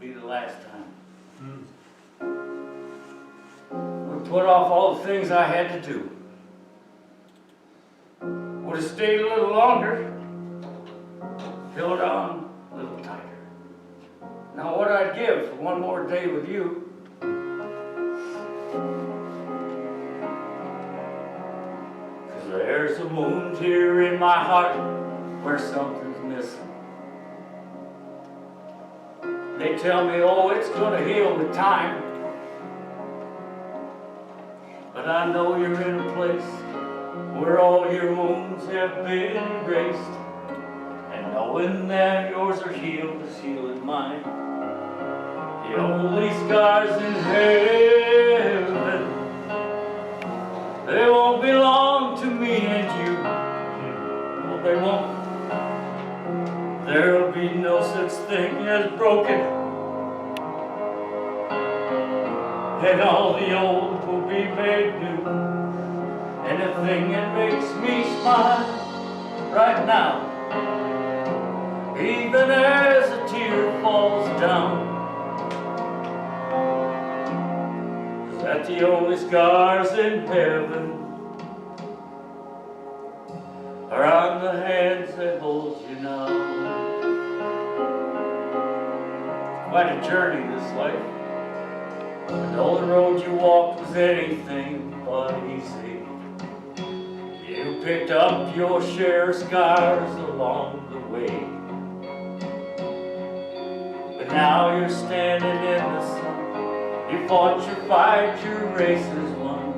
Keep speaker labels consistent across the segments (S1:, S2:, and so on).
S1: be the last time. We put off all the things I had to do. Would have stayed a little longer, held on a little tighter. Now what I'd give for one more day with you. Cause there's a wound here in my heart where something's missing. They tell me, oh, it's gonna heal with time. But I know you're in a place where all your wounds have been erased. And knowing that yours are healed is healing mine. The only scars in heaven, they won't belong to me and you. Well, they won't. There'll be no such thing as broken. And all the old will be made new. And the thing that makes me smile right now, even as a tear falls down, is that the only scars in heaven are on the hands that hold you now. Quite a journey, this life. And all the road you walked was anything but easy. You picked up your share of scars along the way. But now you're standing in the sun. You fought your fight, your race is won.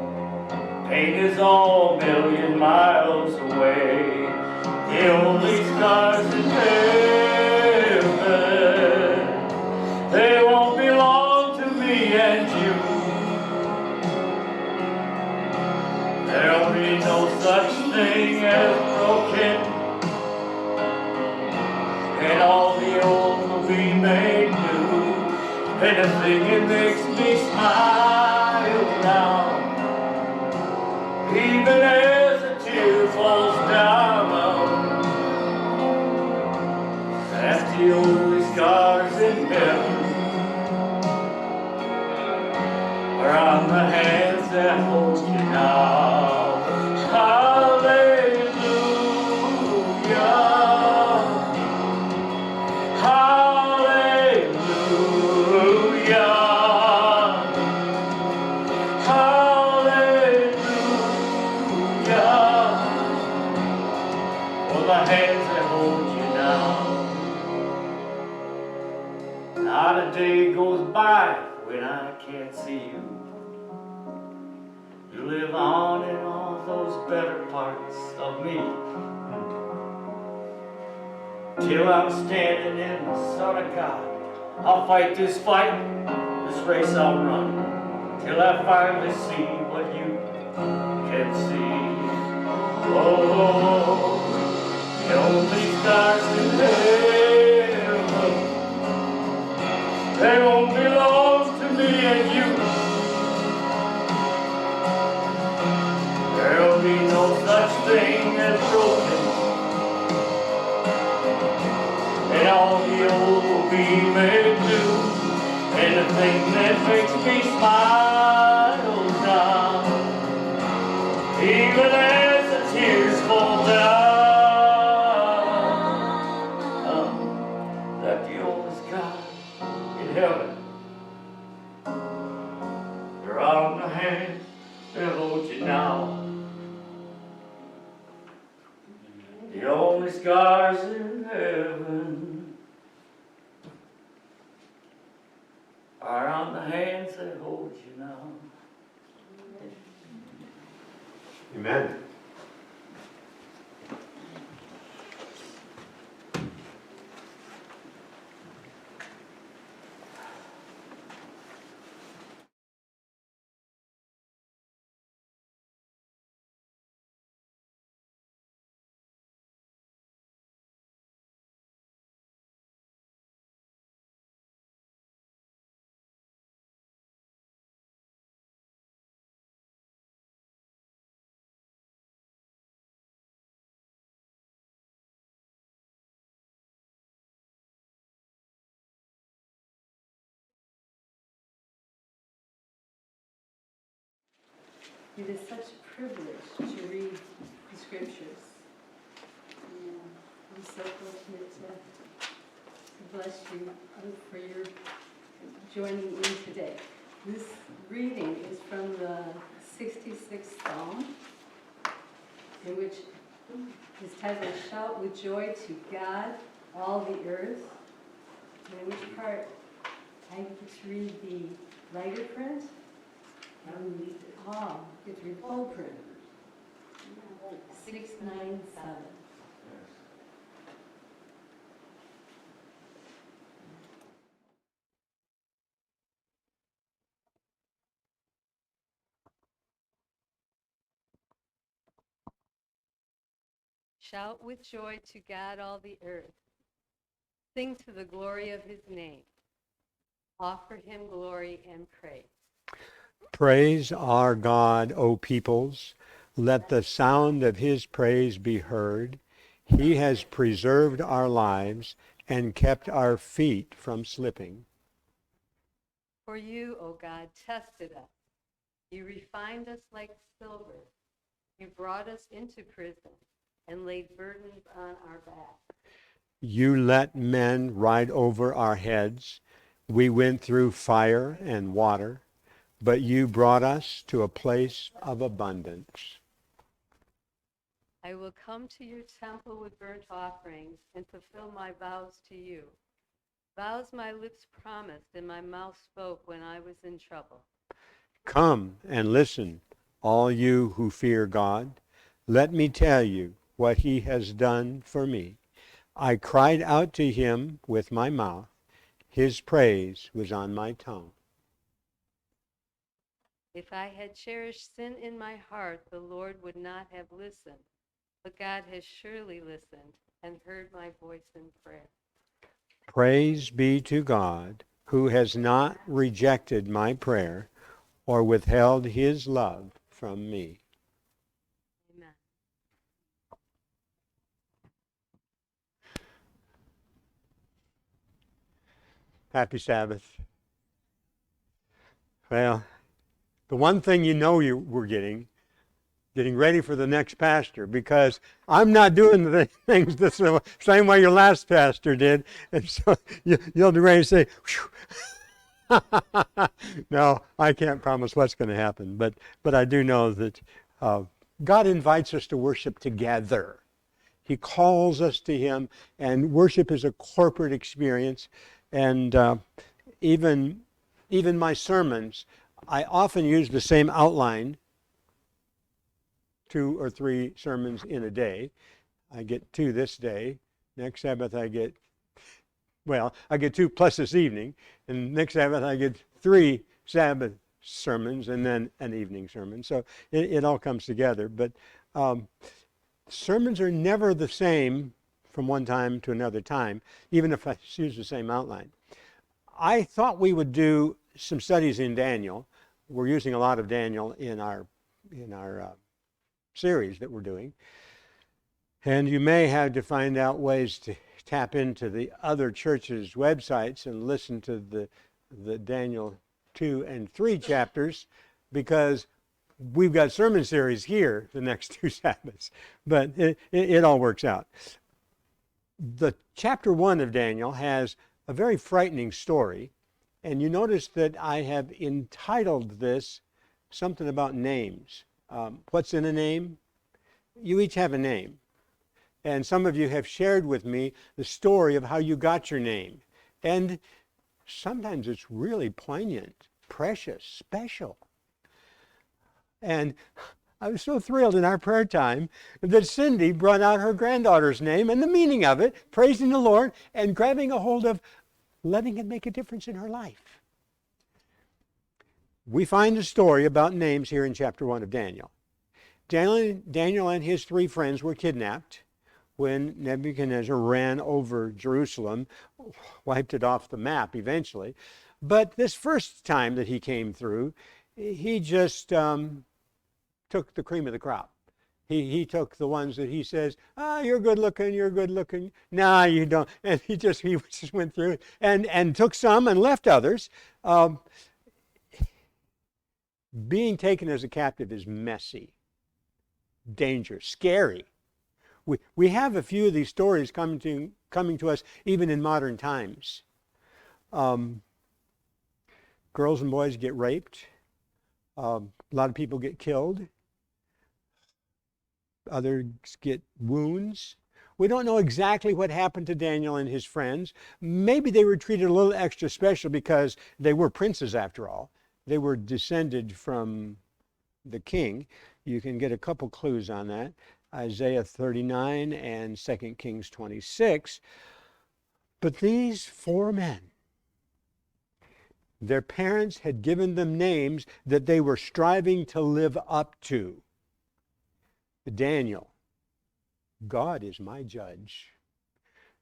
S1: Pain is all a million miles away. The only scars in heaven, they won't belong to me and you. There'll be no such thing as broken, and all the old will be made new. And the thing that makes me smile now, even as a tear falls down, that's the only scars in heaven are on the hands that hold you now. Hallelujah, hallelujah, hallelujah. For the hands that hold you now. Not a day goes by when I can't see you. You live on in all those better parts of me. Till I'm standing in the Son of God, I'll fight this fight, this race I'll run, till I finally see what you can see. Oh, the only stars in heaven, they won't belong to me and you. There'll be no such thing as broken, and all the old will be made new. And the thing that makes me smile now, even as the tears fall down, that the only sky in heaven, they're on the hand that hold you now. The only scars in heaven are on the hands that hold you now.
S2: Amen.
S3: It is such a privilege to read the scriptures. And I'm so fortunate to bless you for your joining in today. This reading is from the 66th Psalm, in which is titled, Shout with Joy to God, All the Earth. And in which part I get to read the lighter print. Get to read full print. 697. Shout with joy to God, all the earth. Sing to the glory of his name. Offer him glory and praise.
S4: Praise our God, O peoples. Let the sound of his praise be heard. He has preserved our lives and kept our feet from slipping.
S3: For you, O God, tested us. You refined us like silver. You brought us into prison and laid burdens on our back.
S4: You let men ride over our heads. We went through fire and water, but you brought us to a place of abundance.
S3: I will come to your temple with burnt offerings and fulfill my vows to you. Vows my lips promised and my mouth spoke when I was in trouble.
S4: Come and listen, all you who fear God. Let me tell you what he has done for me. I cried out to him with my mouth. His praise was on my tongue.
S3: If I had cherished sin in my heart, the Lord would not have listened. But God has surely listened and heard my voice in prayer.
S4: Praise be to God, who has not rejected my prayer or withheld his love from me.
S3: Amen.
S4: Happy Sabbath. Well, the one thing you know you were getting ready for the next pastor, because I'm not doing the things the same way your last pastor did. And so you'll be ready to say, no, I can't promise what's going to happen. But I do know that God invites us to worship together. He calls us to him, and worship is a corporate experience. And even my sermons, I often use the same outline, 2 or 3 sermons in a day. I get 2 this day. Next Sabbath I get 2 plus this evening. And next Sabbath I get 3 Sabbath sermons and then an evening sermon. So it all comes together. But sermons are never the same from one time to another time, even if I use the same outline. I thought we would do some studies in Daniel. We're using a lot of Daniel in our series that we're doing. And you may have to find out ways to tap into the other churches' websites and listen to the Daniel 2 and 3 chapters, because we've got sermon series here the next 2 Sabbaths. But it all works out. The chapter 1 of Daniel has a very frightening story. And you notice that I have entitled this something about names. What's in a name? You each have a name. And some of you have shared with me the story of how you got your name. And sometimes it's really poignant, precious, special. And I was so thrilled in our prayer time that Cindy brought out her granddaughter's name and the meaning of it, praising the Lord and grabbing a hold of letting it make a difference in her life. We find a story about names here in chapter 1 of Daniel. Daniel and his 3 friends were kidnapped when Nebuchadnezzar ran over Jerusalem, wiped it off the map eventually. But this first time that he came through, he just took the cream of the crop. He took the ones that he says, you're good looking. Nah, you don't. And he just went through and took some and left others. Being taken as a captive is messy, dangerous, scary. We have a few of these stories coming to us even in modern times. Girls and boys get raped. A lot of people get killed. Others get wounds. We don't know exactly what happened to Daniel and his friends. Maybe they were treated a little extra special because they were princes after all. They were descended from the king. You can get a couple clues on that. Isaiah 39 and 2 Kings 26. But these 4 men, their parents had given them names that they were striving to live up to. Daniel, God is my judge.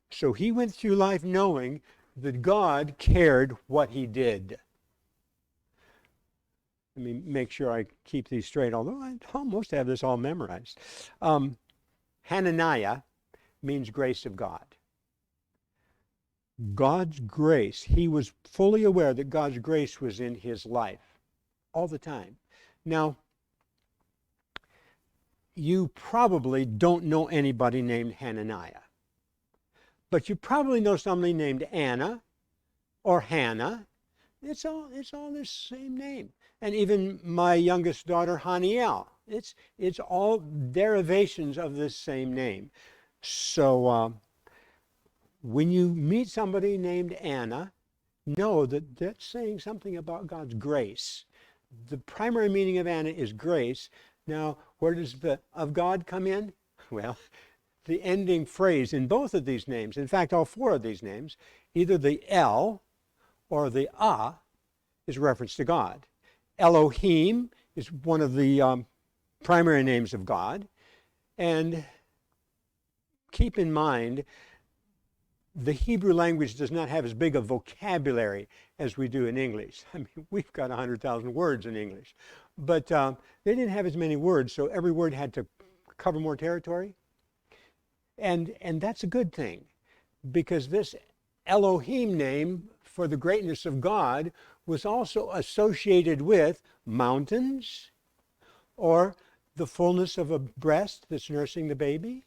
S4: So he went through life knowing that God cared what he did. Let me make sure I keep these straight, although I almost have this all memorized. Hananiah means grace of God. God's grace. He was fully aware that God's grace was in his life all the time. Now, you probably don't know anybody named Hananiah, but you probably know somebody named Anna or Hannah. It's all the same name. And even my youngest daughter, Haniel. It's all derivations of this same name. So when you meet somebody named Anna, know that that's saying something about God's grace. The primary meaning of Anna is grace. Now, where does the of God come in? Well, the ending phrase in both of these names, in fact, all 4 of these names, either the El or the is reference to God. Elohim is one of the primary names of God. And keep in mind, the Hebrew language does not have as big a vocabulary as we do in English. I mean, we've got 100,000 words in English. But they didn't have as many words, so every word had to cover more territory. And that's a good thing, because this Elohim name for the greatness of God was also associated with mountains or the fullness of a breast that's nursing the baby.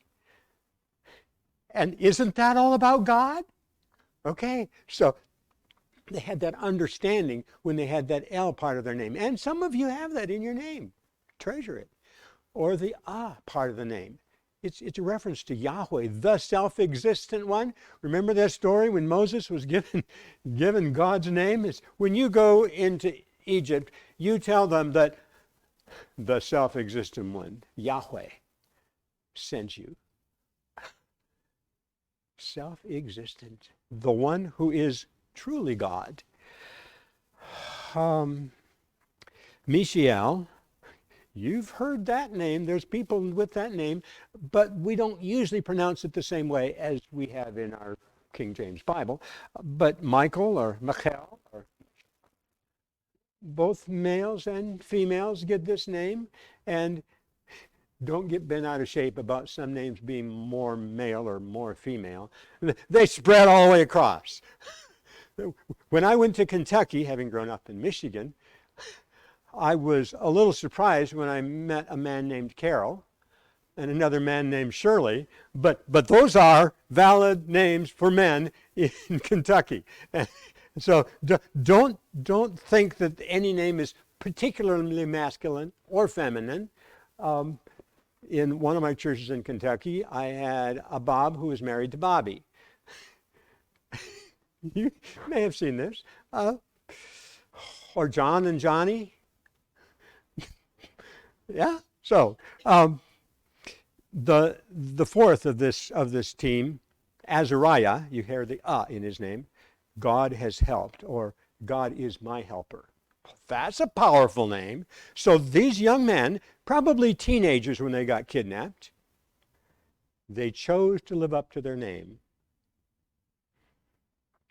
S4: And isn't that all about God? Okay, so they had that understanding when they had that El part of their name. And some of you have that in your name. Treasure it. Or the part of the name. It's a reference to Yahweh, the self-existent one. Remember that story when Moses was given God's name? It's when you go into Egypt, you tell them that the self-existent one, Yahweh, sent you. Self-existent, the one who is truly God. Mishael, you've heard that name. There's people with that name, but we don't usually pronounce it the same way as we have in our King James Bible. But Michael or Michael, or both males and females get this name. And don't get bent out of shape about some names being more male or more female. They spread all the way across. When I went to Kentucky, having grown up in Michigan, I was a little surprised when I met a man named Carol and another man named Shirley, but those are valid names for men in Kentucky. And so don't think that any name is particularly masculine or feminine. In one of my churches in Kentucky, I had a Bob who was married to Bobby. You may have seen this. Or John and Johnny. Yeah. So the fourth of this team, Azariah, you hear the in his name, God has helped, or God is my helper. That's a powerful name. So these young men, probably teenagers when they got kidnapped, they chose to live up to their name.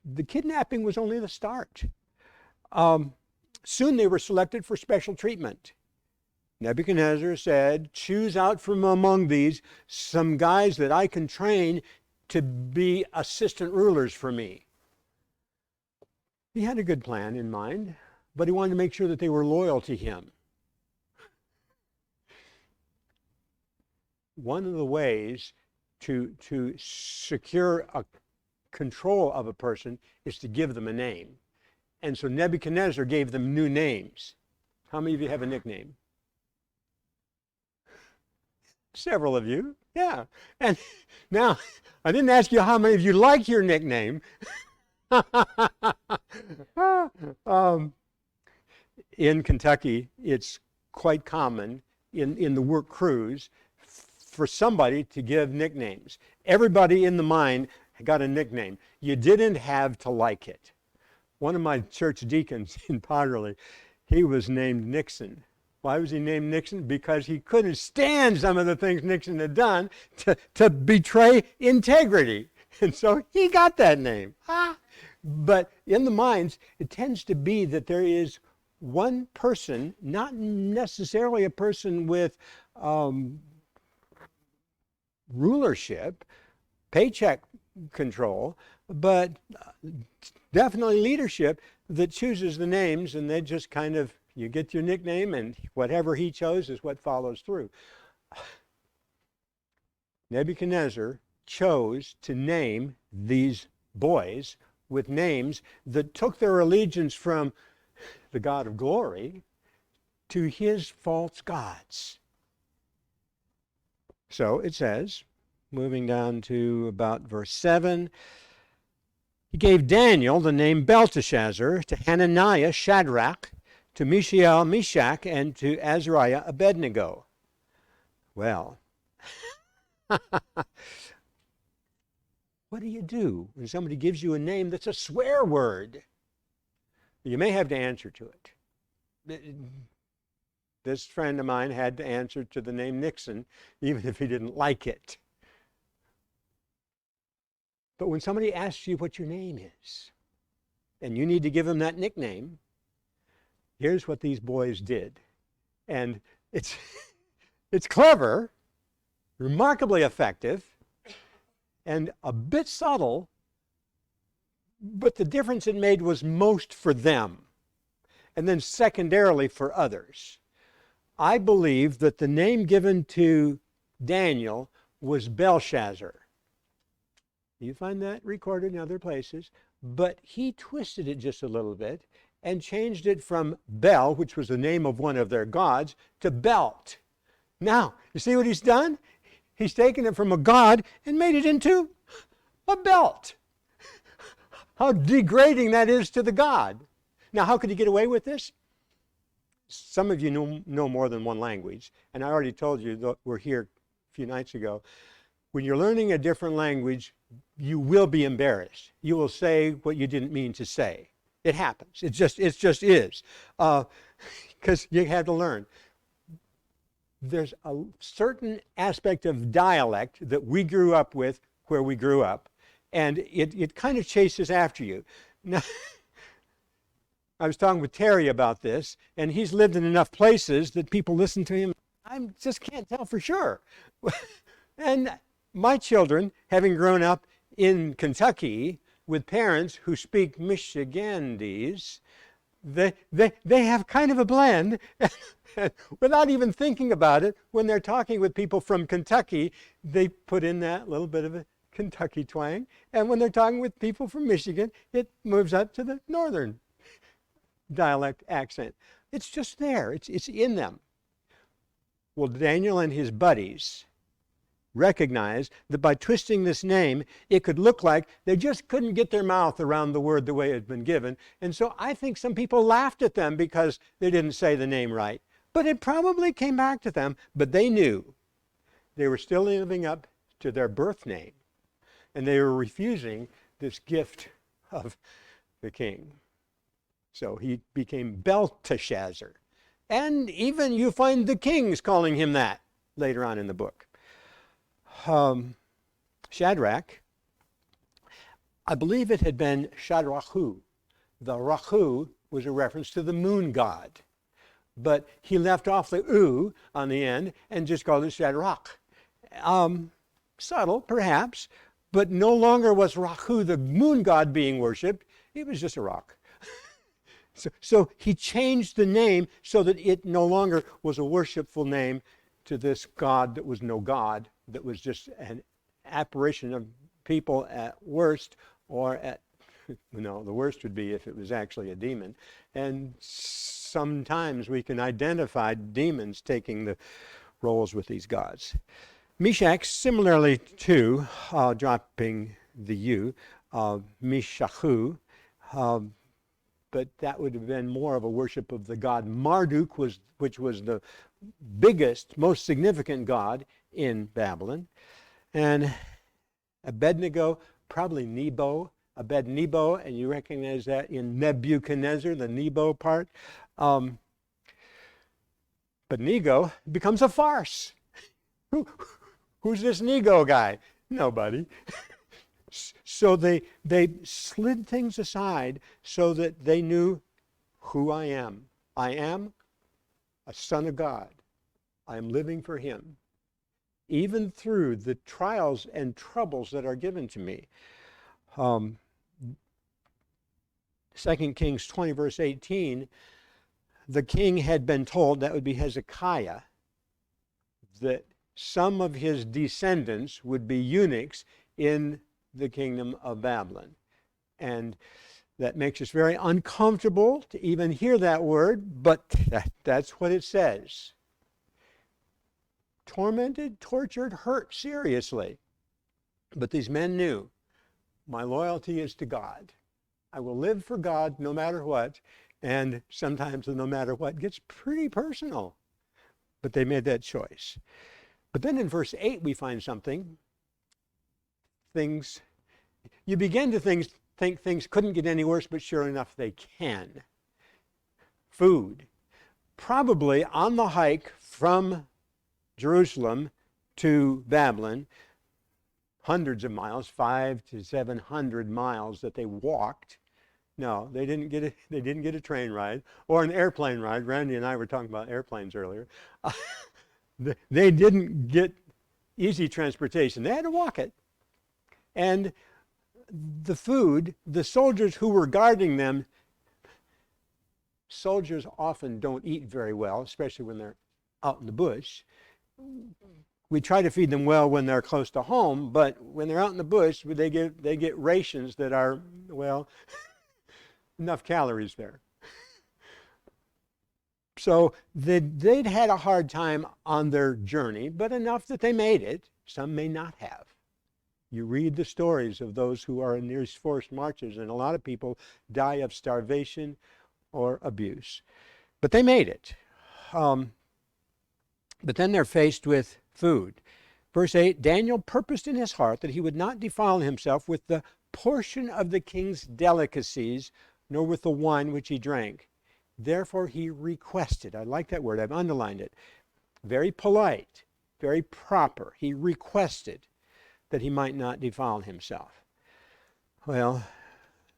S4: The kidnapping was only the start. Soon they were selected for special treatment. Nebuchadnezzar said, choose out from among these some guys that I can train to be assistant rulers for me. He had a good plan in mind, but he wanted to make sure that they were loyal to him. one of the ways to secure a control of a person is to give them a name. And so Nebuchadnezzar gave them new names. How many of you have a nickname? Several of you, yeah. And now, I didn't ask you how many of you like your nickname. In Kentucky, it's quite common in the work crews for somebody to give nicknames. Everybody in the mine got a nickname. You didn't have to like it. One of my church deacons in Potterley, he was named Nixon. Why was he named Nixon? Because he couldn't stand some of the things Nixon had done to betray integrity. And so he got that name. But in the mines, it tends to be that there is one person, not necessarily a person with rulership, paycheck control, but definitely leadership, that chooses the names, and they just kind of, you get your nickname, and whatever he chose is what follows through. Nebuchadnezzar chose to name these boys with names that took their allegiance from the God of glory to his false gods. So it says, moving down to about verse 7, he gave Daniel the name Belteshazzar, to Hananiah Shadrach, to Mishael Meshach, and to Azariah Abednego. Well, what do you do when somebody gives you a name that's a swear word? You may have to answer to it. This friend of mine had to answer to the name Nixon, even if he didn't like it. But when somebody asks you what your name is, and you need to give them that nickname, here's what these boys did. And it's clever, remarkably effective, and a bit subtle, but the difference it made was most for them, and then secondarily for others. I believe that the name given to Daniel was Belshazzar. You find that recorded in other places, but he twisted it just a little bit and changed it from Bel, which was the name of one of their gods, to Belt. Now, you see what he's done? He's taken it from a god and made it into a belt. How degrading that is to the god. Now, how could he get away with this? Some of you know more than one language, and I already told you that we're here a few nights ago. When you're learning a different language, you will be embarrassed. You will say what you didn't mean to say. It happens. It just is. Because you have to learn. There's a certain aspect of dialect that we grew up with where we grew up, and it kind of chases after you. Now, I was talking with Terry about this, and he's lived in enough places that people listen to him. I just can't tell for sure. And my children, having grown up in Kentucky with parents who speak Michigandese, they have kind of a blend. Without even thinking about it, when they're talking with people from Kentucky, they put in that little bit of a Kentucky twang. And when they're talking with people from Michigan, it moves up to the northern dialect accent. It's just there. It's in them. Well, Daniel and his buddies recognized that by twisting this name, it could look like they just couldn't get their mouth around the word the way it had been given. And so I think some people laughed at them because they didn't say the name right. But it probably came back to them, but they knew they were still living up to their birth name, and they were refusing this gift of the king. So he became Belteshazzar. And even you find the kings calling him that later on in the book. Shadrach, I believe it had been Shadrachu. The Rahu was a reference to the moon god. But he left off the U on the end and just called it Shadrach. Subtle, perhaps, but no longer was Rahu, the moon god, being worshipped. It was just a rock. So he changed the name so that it no longer was a worshipful name to this God that was no God, that was just an apparition of people at worst, or at, no, the worst would be if it was actually a demon. And sometimes we can identify demons taking the roles with these gods. Meshach, similarly to, dropping the U, Meshachu, but that would have been more of a worship of the god Marduk, which was the biggest, most significant god in Babylon. And Abednego, probably Nebo, Abednego, and you recognize that in Nebuchadnezzar, the Nebo part. But Nego becomes a farce. Who's this Nego guy? Nobody. So they slid things aside so that they knew who I am. I am a son of God. I am living for him, even through the trials and troubles that are given to me. 2 Kings 20, verse 18, the king had been told, that would be Hezekiah, that some of his descendants would be eunuchs in the kingdom of Babylon. And that makes us very uncomfortable to even hear that word, but that's what it says. Tormented, tortured, hurt seriously. But these men knew, my loyalty is to God. I will live for God no matter what. And sometimes the no matter what gets pretty personal. But they made that choice. But then in verse 8 we find something. You begin to think things couldn't get any worse, but sure enough they can. Food. Probably on the hike from Jerusalem to Babylon, hundreds of miles, 500 to 700 miles that they walked. No, they didn't get a train ride or an airplane ride. Randy and I were talking about airplanes earlier. They didn't get easy transportation. They had to walk it. And the food, the soldiers who were guarding them, soldiers often don't eat very well, especially when they're out in the bush. We try to feed them well when they're close to home, but when they're out in the bush, they get rations that are, well, enough calories there. So they'd had a hard time on their journey, but enough that they made it. Some may not have. You read the stories of those who are in these forced marches, and a lot of people die of starvation or abuse. But they made it. But then they're faced with food. Verse 8, Daniel purposed in his heart that he would not defile himself with the portion of the king's delicacies, nor with the wine which he drank. Therefore he requested. I like that word. I've underlined it. Very polite, very proper. He requested that he might not defile himself. Well,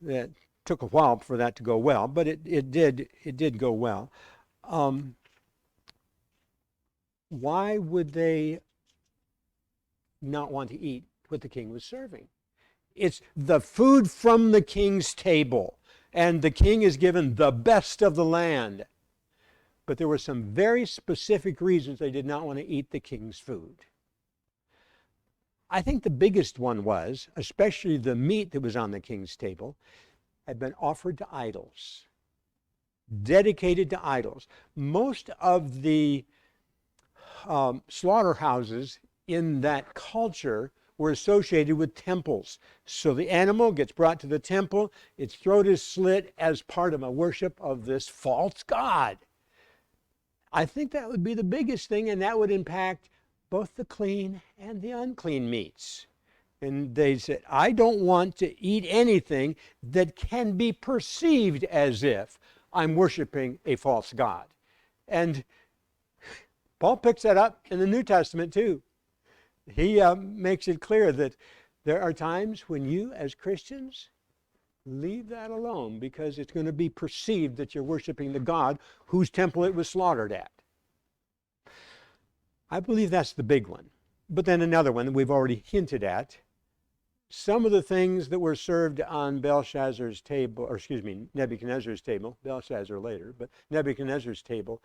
S4: that took a while for that to go well, but it did go well. Why would they not want to eat what the king was serving? It's the food from the king's table, and the king is given the best of the land. But there were some very specific reasons they did not want to eat the king's food. I think the biggest one was, especially the meat that was on the king's table, had been offered to idols, dedicated to idols. Most of the slaughterhouses in that culture were associated with temples. So the animal gets brought to the temple, its throat is slit as part of a worship of this false god. I think that would be the biggest thing, and that would impact both the clean and the unclean meats. And they said, I don't want to eat anything that can be perceived as if I'm worshiping a false god. And Paul picks that up in the New Testament too. He makes it clear that there are times when you, as Christians, leave that alone because it's going to be perceived that you're worshiping the God whose temple it was slaughtered at. I believe that's the big one. But then another one that we've already hinted at. Some of the things that were served on Belshazzar's table, or Nebuchadnezzar's table, Belshazzar later, but Nebuchadnezzar's table,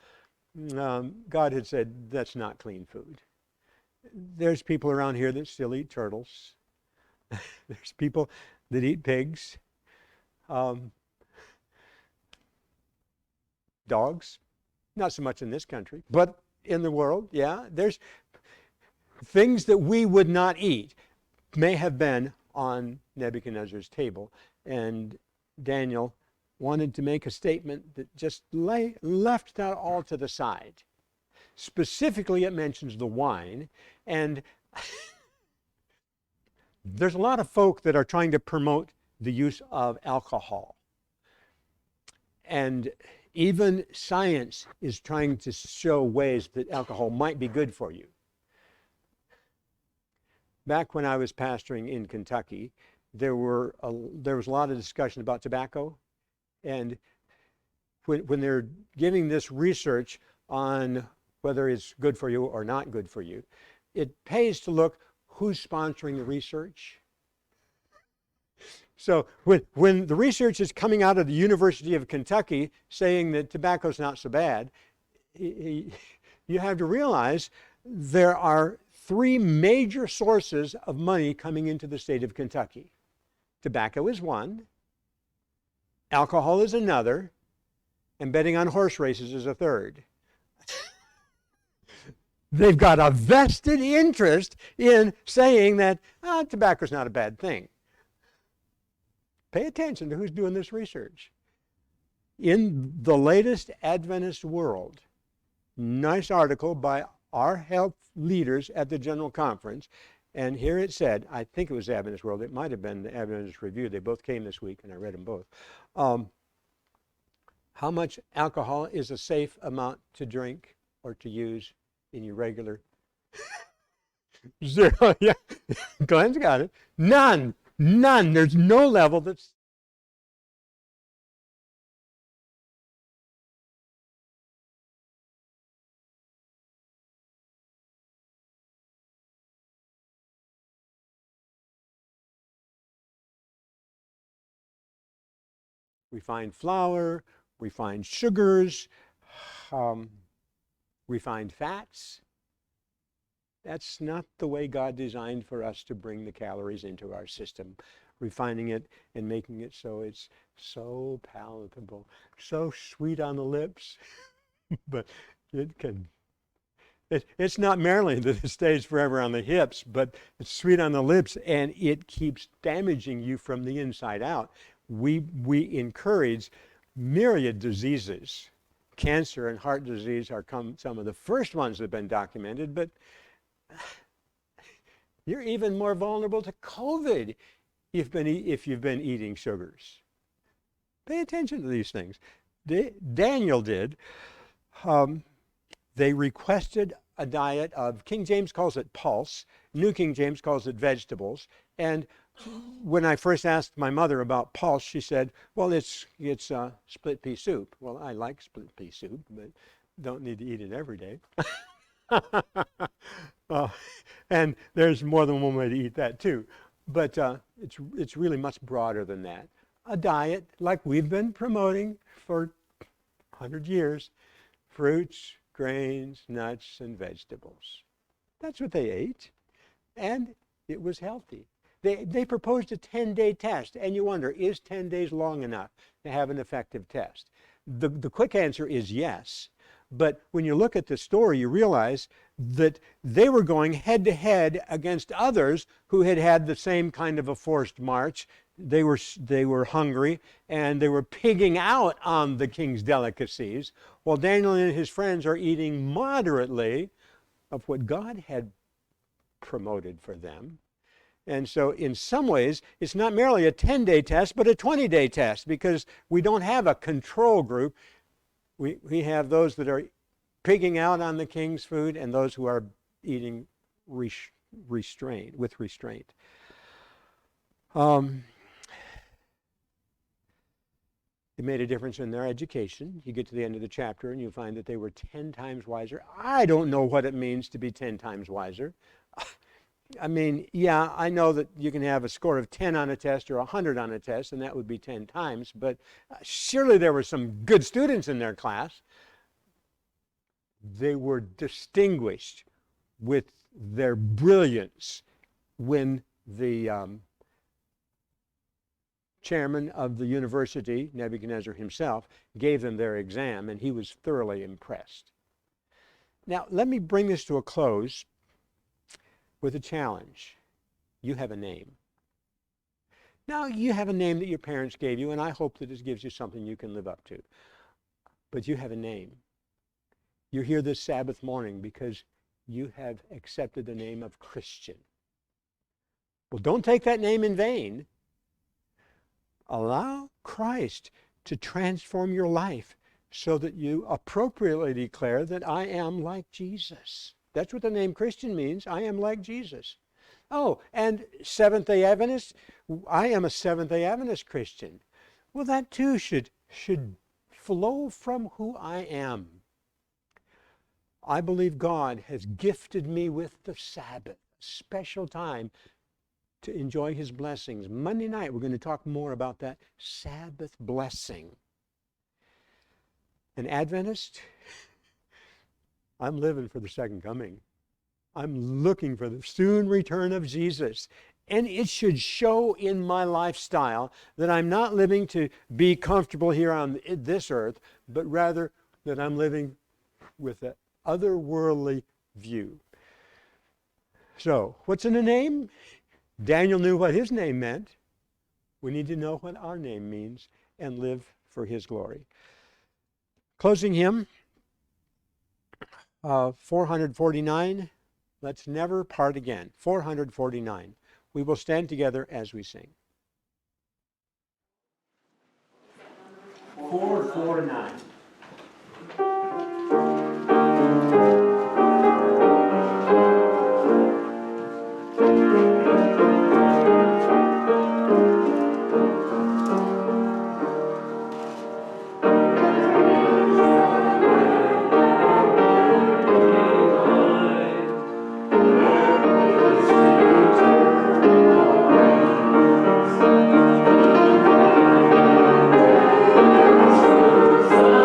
S4: God had said, that's not clean food. There's people around here that still eat turtles. There's people that eat pigs. Dogs, not so much in this country, but in the world, yeah. There's things that we would not eat may have been on Nebuchadnezzar's table. And Daniel wanted to make a statement that just left that all to the side. Specifically, it mentions the wine. And there's a lot of folk that are trying to promote the use of alcohol. And even science is trying to show ways that alcohol might be good for you. Back when I was pastoring in Kentucky, there was a lot of discussion about tobacco. And when they're giving this research on whether it's good for you or not good for you, it pays to look who's sponsoring the research. So when the research is coming out of the University of Kentucky saying that tobacco's not so bad, you have to realize there are 3 major sources of money coming into the state of Kentucky. Tobacco is one, alcohol is another, and betting on horse races is a third. They've got a vested interest in saying that tobacco's not a bad thing. Pay attention to who's doing this research. In the latest Adventist World, nice article by our health leaders at the General Conference, and here it said, I think it was Adventist World, it might have been the Adventist Review, they both came this week and I read them both. How much alcohol is a safe amount to drink or to use in your regular? 0, yeah. Glenn's got it. None. There's no level that's refined flour, refined sugars, refined fats. That's not the way God designed for us to bring the calories into our system, refining it and making it so it's so palatable, so sweet on the lips, but it's not merely that it stays forever on the hips, but it's sweet on the lips and it keeps damaging you from the inside out. We encourage myriad diseases. Cancer and heart disease are some of the first ones that have been documented, but you're even more vulnerable to COVID if you've been eating sugars. Pay attention to these things. Daniel did. They requested a diet of, King James calls it pulse, New King James calls it vegetables, and when I first asked my mother about pulse, she said, well, it's split pea soup. Well, I like split pea soup, but don't need to eat it every day. And there's more than one way to eat that too. But it's really much broader than that. A diet like we've been promoting for 100 years, fruits, grains, nuts, and vegetables. That's what they ate, and it was healthy. They proposed a 10-day test, and you wonder, is 10 days long enough to have an effective test? The quick answer is yes. But when you look at the story, you realize that they were going head-to-head against others who had had the same kind of a forced march. They were hungry, and they were pigging out on the king's delicacies, while Daniel and his friends are eating moderately of what God had promoted for them. And so in some ways, it's not merely a 10-day test, but a 20-day test, because we don't have a control group. We have those that are pigging out on the king's food and those who are eating with restraint. It made a difference in their education. You get to the end of the chapter and you find that they were 10 times wiser. I don't know what it means to be 10 times wiser. I mean, yeah, I know that you can have a score of 10 on a test or 100 on a test, and that would be 10 times, but surely there were some good students in their class. They were distinguished with their brilliance when the chairman of the university, Nebuchadnezzar himself, gave them their exam, and he was thoroughly impressed. Now, let me bring this to a close with a challenge. You have a name. Now, you have a name that your parents gave you, and I hope that it gives you something you can live up to. But you have a name. You're here this Sabbath morning because you have accepted the name of Christian. Well, don't take that name in vain. Allow Christ to transform your life so that you appropriately declare that I am like Jesus. That's what the name Christian means. I am like Jesus. Oh, and Seventh-day Adventist, I am a Seventh-day Adventist Christian. Well, that too should flow from who I am. I believe God has gifted me with the Sabbath, special time to enjoy his blessings. Monday night, we're going to talk more about that Sabbath blessing. An Adventist, I'm living for the second coming. I'm looking for the soon return of Jesus. And it should show in my lifestyle that I'm not living to be comfortable here on this earth, but rather that I'm living with an otherworldly view. So, what's in a name? Daniel knew what his name meant. We need to know what our name means and live for his glory. Closing hymn, 449, Let's Never Part Again, 449. We will stand together as we sing. 449.
S1: Son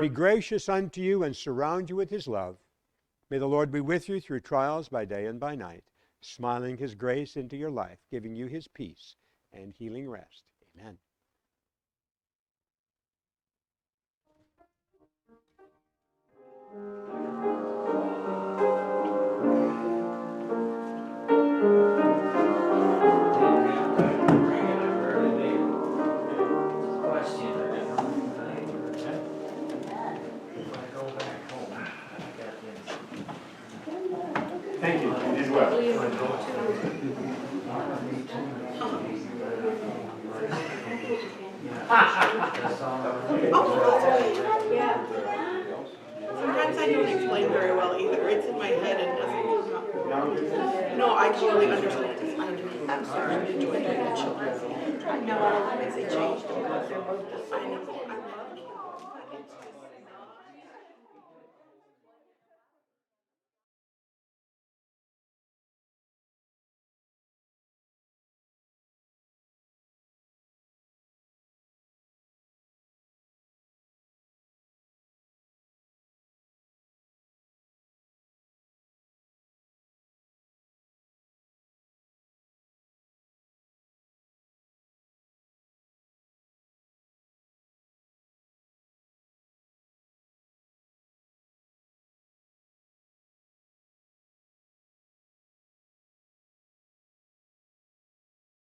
S4: be gracious unto you and surround you with his love. May the Lord be with you through trials by day and by night, smiling his grace into your life, giving you his peace and healing rest. Amen.
S2: Thank you. You did well.
S5: Sometimes I don't explain very well either. It's in my head and doesn't come out. No, I totally understand. I'm sorry. I enjoy doing the children's. I know, as they changed. I know. I love kids. It's just.